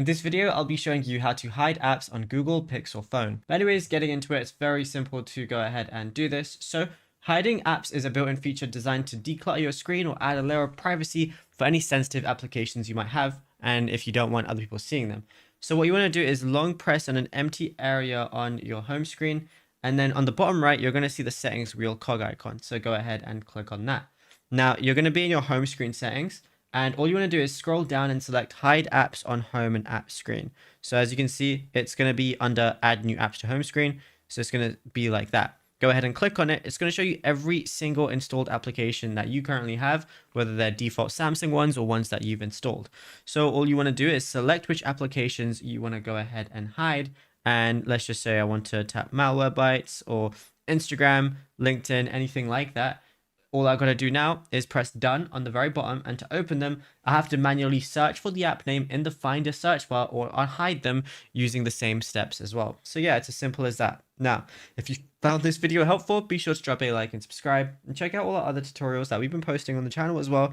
In this video, I'll be showing you how to hide apps on Google Pixel phone. But anyways, getting into it, it's very simple to go ahead and do this. So hiding apps is a built-in feature designed to declutter your screen or add a layer of privacy for any sensitive applications you might have, and if you don't want other people seeing them. So what you want to do is long press on an empty area on your home screen, and then on the bottom right, you're going to see the settings wheel cog icon. So go ahead and click on that. Now you're going to be in your home screen settings, and all you want to do is scroll down and select hide apps on home and app screen. So as you can see, it's going to be under add new apps to home screen. So it's going to be like that. Go ahead and click on it. It's going to show you every single installed application that you currently have, whether they're default Samsung ones or ones that you've installed. So all you want to do is select which applications you want to go ahead and hide. And let's just say I want to tap Malwarebytes or Instagram, LinkedIn, anything like that. All I've got to do now is press done on the very bottom, and to open them, I have to manually search for the app name in the Finder search bar, or I'll hide them using the same steps as well. So yeah, it's as simple as that. Now, if you found this video helpful, be sure to drop a like and subscribe, and check out all our other tutorials that we've been posting on the channel as well.